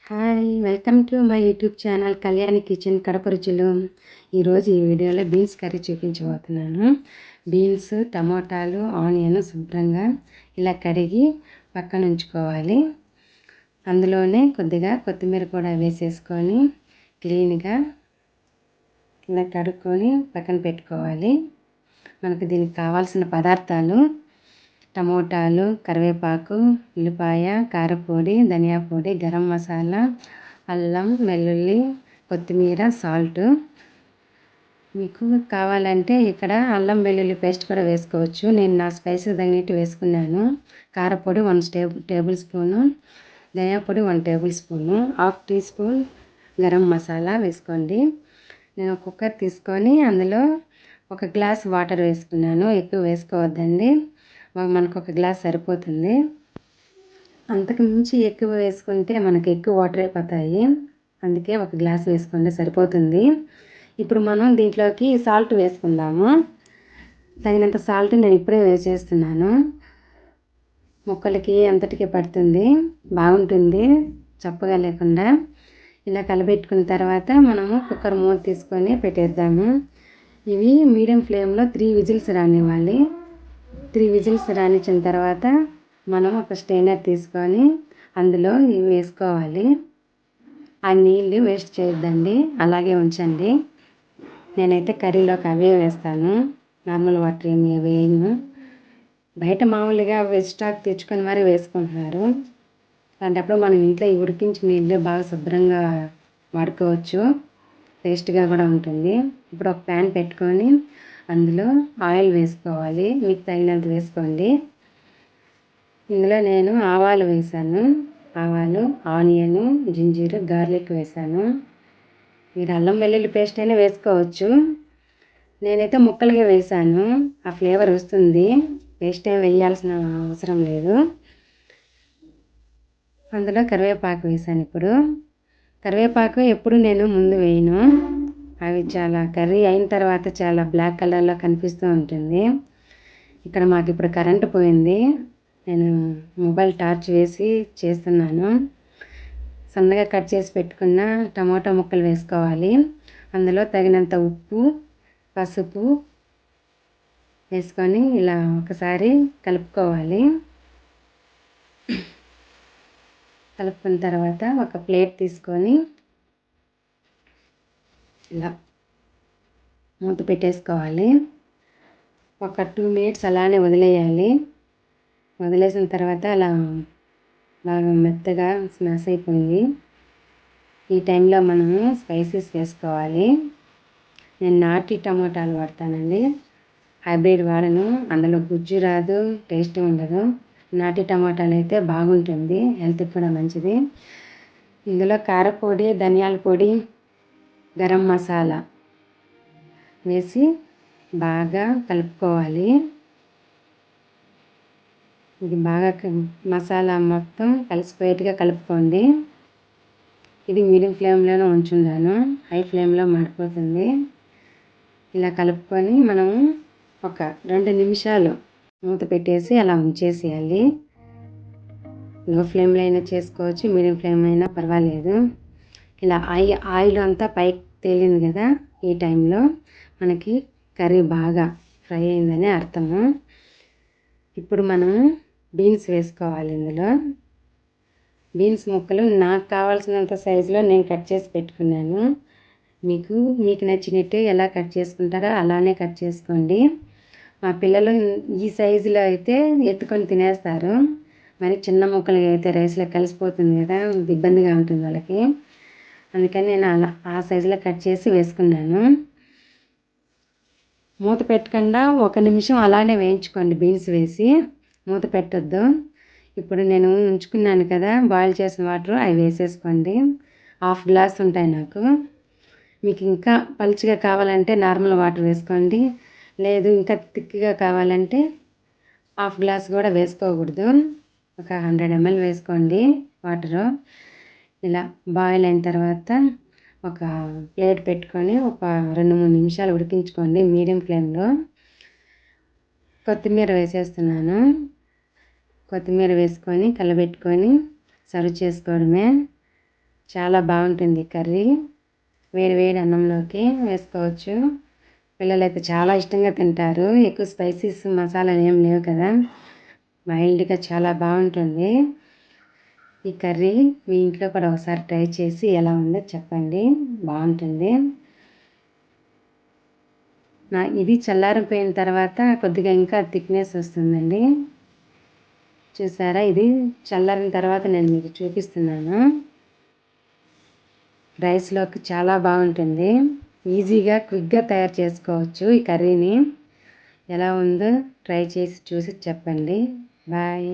Hi! Welcome to my YouTube channel Kalyani kitchen Kadapa రుచులు. ఈరోజు ఈ వీడియోలో బీన్స్ కర్రీ చూపించబోతున్నాను. బీన్స్, టమోటాలు, ఆనియన్ శుభ్రంగా ఇలా కడిగి పక్కన ఉంచుకోవాలి. అందులోనే కొద్దిగా కొత్తిమీర కూడా వేసేసుకొని క్లీన్గా ఇలా కడుక్కొని పక్కన పెట్టుకోవాలి. మనకు దీనికి కావాల్సిన పదార్థాలు: టమోటాలు, కరివేపాకు, ఉల్లిపాయ, కారపొడి, ధనియా పొడి, గరం మసాలా, అల్లం వెల్లుల్లి, కొత్తిమీర, సాల్ట్. మీకు కావాలంటే ఇక్కడ అల్లం వెల్లుల్లి పేస్ట్ కూడా వేసుకోవచ్చు. నేను నా స్పైసీ తగినట్టు వేసుకున్నాను. కారపొడి 1 టేబుల్ స్పూను, ధనియా పొడి 1 tablespoon, half teaspoon garam masala వేసుకోండి. నేను కుక్కర్ తీసుకొని అందులో 1 గ్లాస్ వాటర్ వేసుకున్నాను. ఎక్కువ వేసుకోవద్దండి, మనకు 1 గ్లాస్ సరిపోతుంది. అంతకు మించి ఎక్కువ వేసుకుంటే మనకి ఎక్కువ వాటర్ అయిపోతాయి. అందుకే 1 గ్లాస్ వేసుకుంటే సరిపోతుంది. ఇప్పుడు మనం దీంట్లోకి సాల్ట్ వేసుకుందాము. తగినంత సాల్ట్ నేను ఇప్పుడే వేసేస్తున్నాను. ముక్కలకి అంతటికి పడుతుంది, బాగుంటుంది చప్పగా లేకుండా. ఇలా కలబెట్టుకున్న తర్వాత మనము కుక్కర్ మూత తీసుకొని పెట్టేద్దాము. ఇవి మీడియం ఫ్లేమ్లో 3 విజిల్స్ రానివ్వాలి. 3 విజిల్స్ రానిచ్చిన తర్వాత మనం ఒక స్ట్రైనర్ తీసుకొని అందులో ఇవి వేసుకోవాలి. ఆ నీళ్ళు వేస్ట్ చేయొద్దండి, అలాగే ఉంచండి. నేనైతే కర్రీలోకి అవే వేస్తాను, నార్మల్ వాటర్ ఏమి వేయను. బయట మామూలుగా వెజ్ స్టాక్ తెచ్చుకొని మరీ వేసుకుంటున్నారు. అలాంటప్పుడు మనం ఇంట్లో ఈ ఉడికించిన నీళ్ళు బాగా శుభ్రంగా వాడుకోవచ్చు, టేస్ట్గా కూడా ఉంటుంది. ఇప్పుడు ఒక ప్యాన్ పెట్టుకొని అందులో ఆయిల్ వేసుకోవాలి. మీకు తగినంత వేసుకోండి. ఇందులో నేను ఆవాలు వేసాను. ఆవాలు, ఆనియన్, జింజర్, గార్లిక్ వేసాను. మీరు అల్లం వెల్లుల్లి పేస్ట్ అయినా వేసుకోవచ్చు. నేనైతే ముక్కలుగా వేసాను, ఆ ఫ్లేవర్ వస్తుంది. పేస్ట్ ఏం వేయాల్సిన అవసరం లేదు. అందులో కరివేపాకు వేసాను. ఇప్పుడు కరివేపాకు ఎప్పుడు నేను ముందు వేయను, అవి చాలా కర్రీ అయిన తర్వాత చాలా బ్లాక్ కలర్లో కనిపిస్తూ ఉంటుంది. ఇక్కడ మాకు ఇప్పుడు కరెంటు పోయింది, నేను మొబైల్ టార్చ్ వేసి చేస్తున్నాను. సన్నగా కట్ చేసి పెట్టుకున్న టమాటా ముక్కలు వేసుకోవాలి. అందులో తగినంత ఉప్పు, పసుపు వేసుకొని ఇలా ఒకసారి కలుపుకోవాలి. కలుపుకున్న తర్వాత ఒక ప్లేట్ తీసుకొని ఇలా మూత పెట్టేసుకోవాలి. ఒక 2 మినిట్స్ అలానే వదిలేయాలి. వదిలేసిన తర్వాత అలా బాగా మెత్తగా స్మాష్ అయిపోయింది. ఈ టైంలో మనము స్పైసెస్ వేసుకోవాలి. నేను నాటి టమాటాలు వాడతానండి, హైబ్రిడ్ వాడను. అందులో గుజ్జు రాదు, టేస్ట్ ఉండదు. నాటి టమాటాలు అయితే బాగుంటుంది, హెల్త్కి కూడా మంచిది. ఇందులో కారపొడి, ధనియాల పొడి, గరం మసాలా వేసి బాగా కలుపుకోవాలి. ఇది బాగా మసాలా మొత్తం కలిసిపోయేట్టుగా కలుపుకోండి. ఇది మీడియం ఫ్లేమ్లోనే ఉంచున్నాను, హై ఫ్లేమ్లో మాడిపోతుంది. ఇలా కలుపుకొని మనము ఒక 2 నిమిషాలు మూత పెట్టేసి అలా ఉంచేసేయాలి. లో ఫ్లేమ్లో అయినా చేసుకోవచ్చు, మీడియం ఫ్లేమ్ అయినా పర్వాలేదు. ఇలా ఆయిల్ అంతా పైకి తేలింది కదా, ఈ టైంలో మనకి కర్రీ బాగా ఫ్రై అయిందని అర్థము. ఇప్పుడు మనము బీన్స్ వేసుకోవాలి. ఇందులో బీన్స్ ముక్కలు నాకు కావాల్సినంత సైజులో నేను కట్ చేసి పెట్టుకున్నాను. మీకు నచ్చినట్టు ఎలా కట్ చేసుకుంటారో అలానే కట్ చేసుకోండి. మా పిల్లలు ఈ సైజులో అయితే ఎత్తుకొని తినేస్తారు. మరి చిన్న ముక్కలుగా అయితే రైస్లో కలిసిపోతుంది కదా, ఇబ్బందిగా ఉంటుంది వాళ్ళకి. అందుకని నేను అలా ఆ సైజులో కట్ చేసి వేసుకున్నాను. మూత పెట్టకుండా 1 నిమిషం అలానే వేయించుకోండి, బీన్స్ వేసి మూత పెట్టొద్దు. ఇప్పుడు నేను ఉంచుకున్నాను కదా బాయిల్ చేసిన వాటర్, అవి వేసేసుకోండి. 1/2 గ్లాస్ ఉంటాయి నాకు. మీకు ఇంకా పలుచగా కావాలంటే నార్మల్ వాటర్ వేసుకోండి, లేదు ఇంకా థిక్గా కావాలంటే 1/2 గ్లాస్ కూడా వేసుకోకూడదు, ఒక 100 ml వేసుకోండి వాటరు. ఇలా బాయిల్ అయిన తర్వాత ఒక ప్లేట్ పెట్టుకొని ఒక 2-3 నిమిషాలు ఉడికించుకోండి మీడియం ఫ్లేమ్లో. కొత్తిమీర వేసేస్తున్నాను. కొత్తిమీర వేసుకొని కలబెట్టుకొని సర్వ్ చేసుకోవడమే. చాలా బాగుంటుంది కర్రీ. వేడి వేడి అన్నంలోకి వేసుకోవచ్చు. పిల్లలైతే చాలా ఇష్టంగా తింటారు. ఎక్కువ స్పైసీస్ మసాలాలు ఏం లేవు కదా, మైల్డ్గా చాలా బాగుంటుంది ఈ కర్రీ. మీ ఇంట్లో కూడా ఒకసారి ట్రై చేసి ఎలా ఉందో చెప్పండి. బాగుంటుంది. ఇది చల్లారిపోయిన తర్వాత కొద్దిగా ఇంకా థిక్నెస్ వస్తుందండి. చూసారా, ఇది చల్లారిన తర్వాత నేను మీకు చూపిస్తున్నాను. రైస్లోకి చాలా బాగుంటుంది. ఈజీగా క్విక్గా తయారు చేసుకోవచ్చు ఈ కర్రీని. ఎలా ఉందో ట్రై చేసి చూసి చెప్పండి. బాయ్.